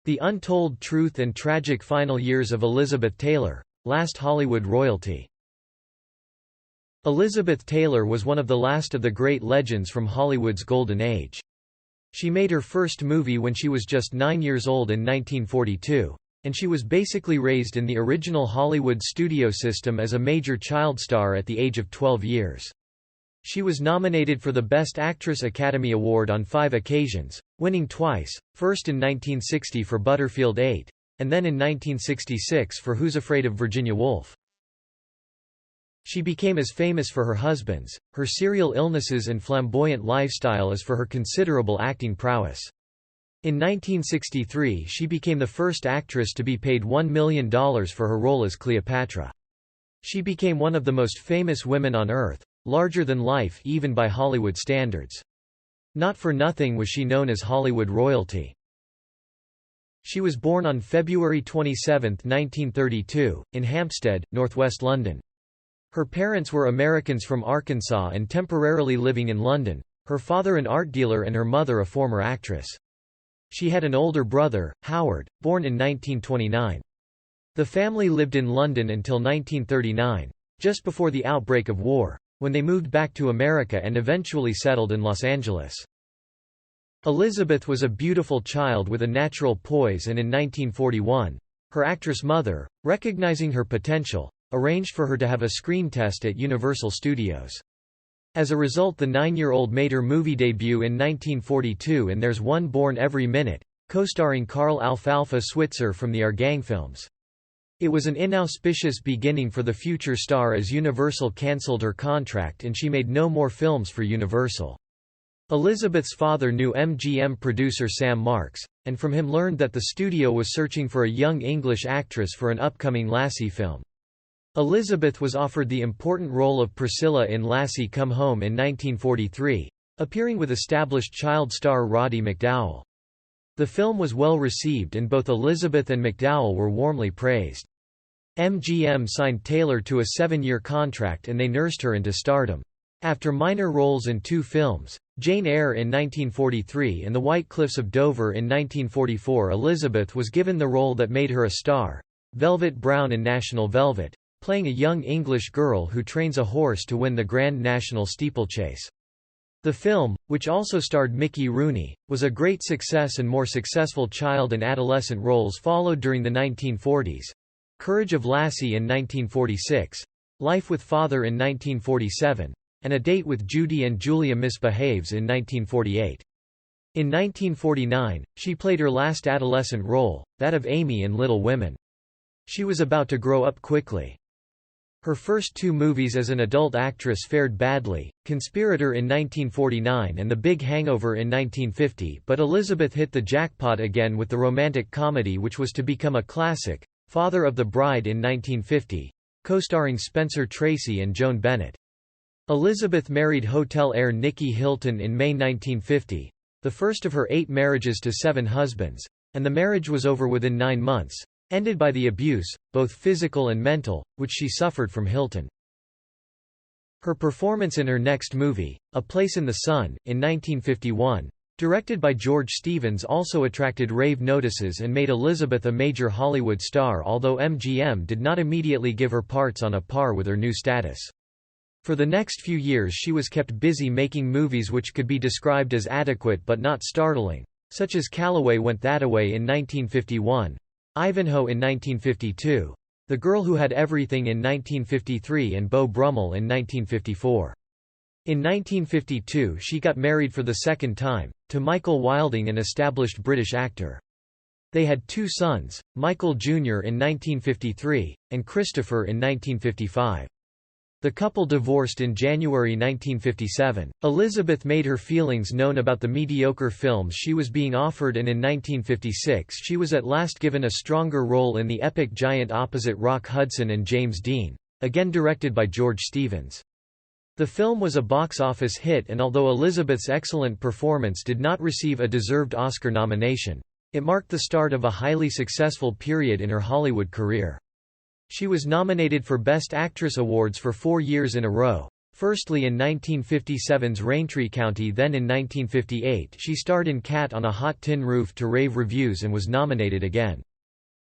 The Untold Truth and Tragic Final Years of Elizabeth Taylor, Last Hollywood Royalty. Elizabeth Taylor was one of the last of the great legends from Hollywood's golden age. She made her first movie when she was just 9 years old in 1942, and she was basically raised in the original Hollywood studio system as a major child star at the age of 12 years. She was nominated for the Best Actress Academy Award on 5 occasions, winning twice, first in 1960 for Butterfield 8, and then in 1966 for Who's Afraid of Virginia Woolf. She became as famous for her husbands, her serial illnesses and flamboyant lifestyle as for her considerable acting prowess. In 1963 she became the first actress to be paid $1 million for her role as Cleopatra. She became one of the most famous women on earth, larger than life even by Hollywood standards. Not for nothing was she known as Hollywood royalty. She was born on February 27, 1932, in Hampstead, northwest London. Her parents were Americans from Arkansas and temporarily living in London, her father an art dealer and her mother a former actress. She had an older brother, Howard, born in 1929. The family lived in London until 1939, just before the outbreak of war, when they moved back to America and eventually settled in Los Angeles. Elizabeth was a beautiful child with a natural poise, and in 1941, her actress mother, recognizing her potential, arranged for her to have a screen test at Universal Studios. As a result, the 9-year-old made her movie debut in 1942 in There's One Born Every Minute, co-starring Karl Alfalfa Switzer from the Our Gang films. It was an inauspicious beginning for the future star as Universal cancelled her contract and she made no more films for Universal. Elizabeth's father knew MGM producer Sam Marks, and from him learned that the studio was searching for a young English actress for an upcoming Lassie film. Elizabeth was offered the important role of Priscilla in Lassie Come Home in 1943, appearing with established child star Roddy McDowall. The film was well received and both Elizabeth and McDowall were warmly praised. MGM signed Taylor to a 7-year contract and they nursed her into stardom. After minor roles in 2 films, Jane Eyre in 1943 and The White Cliffs of Dover in 1944, Elizabeth was given the role that made her a star, Velvet Brown in National Velvet, playing a young English girl who trains a horse to win the Grand National Steeplechase. The film, which also starred Mickey Rooney, was a great success and more successful child and adolescent roles followed during the 1940s. Courage of Lassie in 1946, Life with Father in 1947, and A Date with Judy and Julia Misbehaves in 1948. In 1949, she played her last adolescent role, that of Amy in Little Women. She was about to grow up quickly. Her first 2 movies as an adult actress fared badly, Conspirator in 1949 and The Big Hangover in 1950, but Elizabeth hit the jackpot again with the romantic comedy which was to become a classic, Father of the Bride in 1950, co-starring Spencer Tracy and Joan Bennett. Elizabeth married hotel heir Nicky Hilton in May 1950, the first of her 8 marriages to 7 husbands, and the marriage was over within 9 months. Ended by the abuse, both physical and mental, which she suffered from Hilton. Her performance in her next movie, A Place in the Sun, in 1951, directed by George Stevens, also attracted rave notices and made Elizabeth a major Hollywood star, although MGM did not immediately give her parts on a par with her new status. For the next few years she was kept busy making movies which could be described as adequate but not startling, such as Calloway Went Thataway in 1951, Ivanhoe in 1952, The Girl Who Had Everything in 1953 and Beau Brummel in 1954. In 1952 she got married for the second time, to Michael Wilding, an established British actor. They had 2 sons, Michael Jr. in 1953, and Christopher in 1955. The couple divorced in January 1957. Elizabeth made her feelings known about the mediocre films she was being offered, and in 1956 she was at last given a stronger role in the epic Giant opposite Rock Hudson and James Dean, again directed by George Stevens. The film was a box office hit, and although Elizabeth's excellent performance did not receive a deserved Oscar nomination, it marked the start of a highly successful period in her Hollywood career. She was nominated for Best Actress awards for 4 years in a row, firstly in 1957's Raintree County, then in 1958 she starred in Cat on a Hot Tin Roof to rave reviews and was nominated again.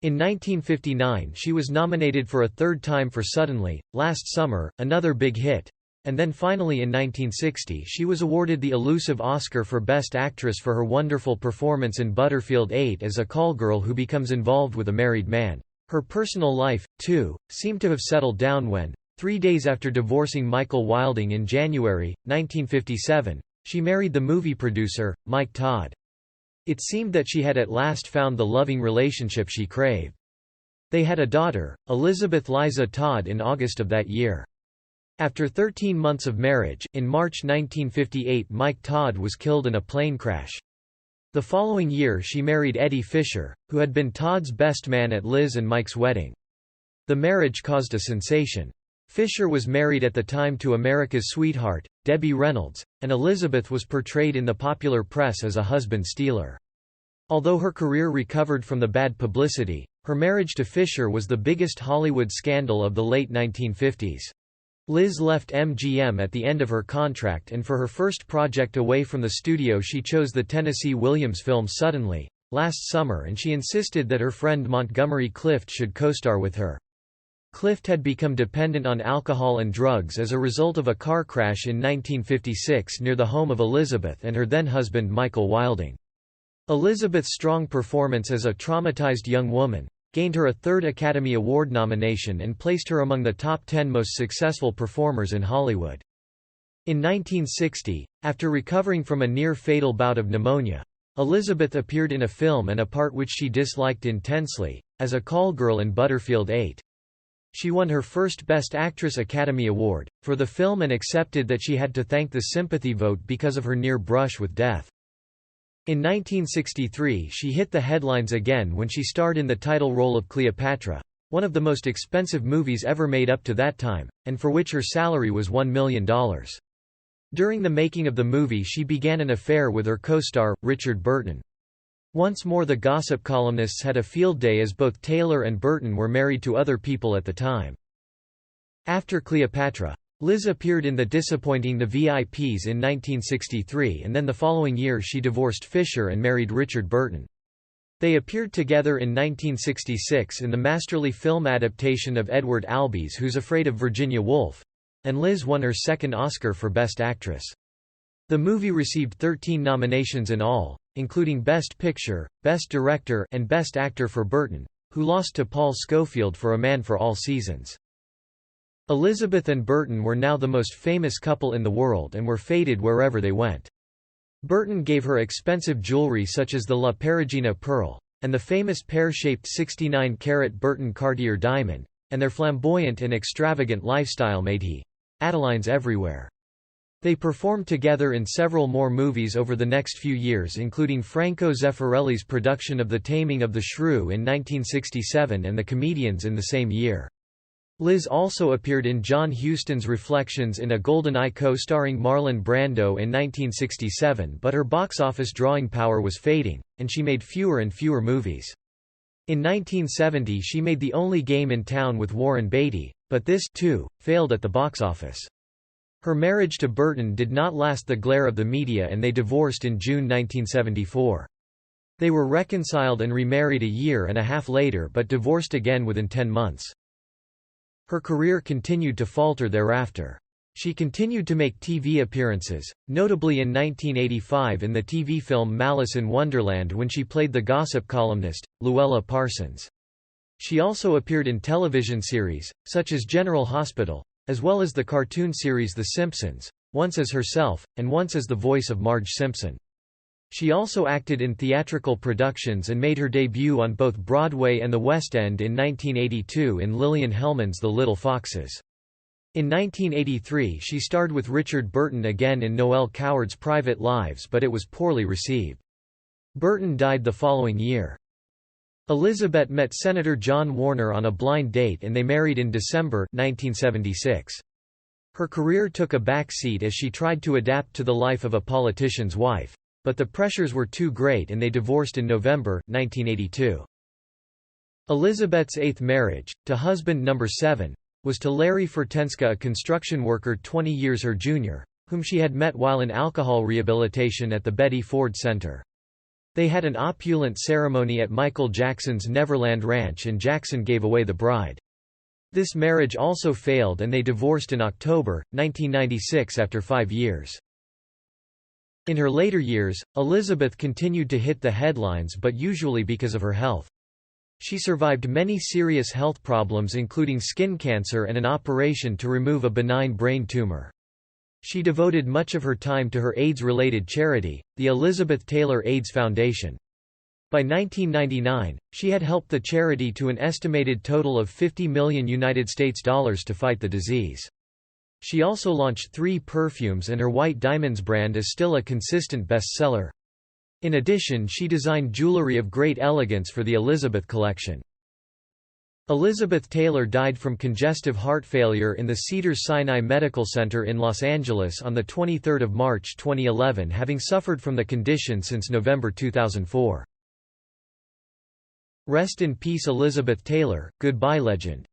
In 1959 she was nominated for a third time for Suddenly, Last Summer, another big hit. And then finally in 1960 she was awarded the elusive Oscar for Best Actress for her wonderful performance in Butterfield 8 as a call girl who becomes involved with a married man. Her personal life, too, seemed to have settled down when, 3 days after divorcing Michael Wilding in January, 1957, she married the movie producer, Mike Todd. It seemed that she had at last found the loving relationship she craved. They had a daughter, Elizabeth Liza Todd, in August of that year. After 13 months of marriage, in March 1958 Mike Todd was killed in a plane crash. The following year she married Eddie Fisher, who had been Todd's best man at Liz and Mike's wedding. The marriage caused a sensation. Fisher was married at the time to America's sweetheart, Debbie Reynolds, and Elizabeth was portrayed in the popular press as a husband stealer. Although her career recovered from the bad publicity, her marriage to Fisher was the biggest Hollywood scandal of the late 1950s. Liz left MGM at the end of her contract, and for her first project away from the studio she chose the Tennessee Williams film Suddenly, Last Summer, and she insisted that her friend Montgomery Clift should co-star with her. Clift had become dependent on alcohol and drugs as a result of a car crash in 1956 near the home of Elizabeth and her then-husband Michael Wilding. Elizabeth's strong performance as a traumatized young woman gained her a third Academy Award nomination and placed her among the top 10 most successful performers in Hollywood. In 1960, after recovering from a near-fatal bout of pneumonia, Elizabeth appeared in a film and a part which she disliked intensely, as a call girl in Butterfield 8. She won her first Best Actress Academy Award for the film and accepted that she had to thank the sympathy vote because of her near brush with death. In 1963 she hit the headlines again when she starred in the title role of Cleopatra, one of the most expensive movies ever made up to that time, and for which her salary was $1 million. During the making of the movie she began an affair with her co-star, Richard Burton. Once more the gossip columnists had a field day as both Taylor and Burton were married to other people at the time. After Cleopatra, Liz appeared in the disappointing The VIPs in 1963, and then the following year she divorced Fisher and married Richard Burton. They appeared together in 1966 in the masterly film adaptation of Edward Albee's Who's Afraid of Virginia Woolf, and Liz won her second Oscar for Best Actress. The movie received 13 nominations in all, including Best Picture, Best Director, and Best Actor for Burton, who lost to Paul Scofield for A Man for All Seasons. Elizabeth and Burton were now the most famous couple in the world and were feted wherever they went. Burton gave her expensive jewelry such as the La Perugina pearl, and the famous pear-shaped 69-carat Burton Cartier diamond, and their flamboyant and extravagant lifestyle made headlines everywhere. They performed together in several more movies over the next few years, including Franco Zeffirelli's production of The Taming of the Shrew in 1967 and The Comedians in the same year. Liz also appeared in John Huston's Reflections in a Golden Eye co-starring Marlon Brando in 1967, but her box office drawing power was fading, and she made fewer and fewer movies. In 1970 she made The Only Game in Town with Warren Beatty, but this, too, failed at the box office. Her marriage to Burton did not last the glare of the media and they divorced in June 1974. They were reconciled and remarried a year and a half later but divorced again within 10 months. Her career continued to falter thereafter. She continued to make TV appearances, notably in 1985 in the TV film Malice in Wonderland when she played the gossip columnist, Luella Parsons. She also appeared in television series, such as General Hospital, as well as the cartoon series The Simpsons, once as herself, and once as the voice of Marge Simpson. She also acted in theatrical productions and made her debut on both Broadway and the West End in 1982 in Lillian Hellman's The Little Foxes. In 1983 she starred with Richard Burton again in Noel Coward's Private Lives, but it was poorly received. Burton died the following year. Elizabeth met Senator John Warner on a blind date and they married in December 1976. Her career took a back seat as she tried to adapt to the life of a politician's wife, but the pressures were too great and they divorced in November 1982. Elizabeth's eighth marriage, to husband number 7, was to Larry Fertenska, a construction worker 20 years her junior, whom she had met while in alcohol rehabilitation at the Betty Ford Center. They had an opulent ceremony at Michael Jackson's Neverland Ranch and Jackson gave away the bride. This marriage also failed and they divorced in October, 1996 after 5 years. In her later years, Elizabeth continued to hit the headlines but usually because of her health. She survived many serious health problems including skin cancer and an operation to remove a benign brain tumor. She devoted much of her time to her AIDS-related charity, the Elizabeth Taylor AIDS Foundation. By 1999, she had helped the charity to an estimated total of $50 million to fight the disease. She also launched 3 perfumes and her White Diamonds brand is still a consistent bestseller. In addition, she designed jewelry of great elegance for the Elizabeth collection. Elizabeth Taylor died from congestive heart failure in the Cedars-Sinai Medical Center in Los Angeles on 23 March 2011, having suffered from the condition since November 2004. Rest in peace Elizabeth Taylor, goodbye legend.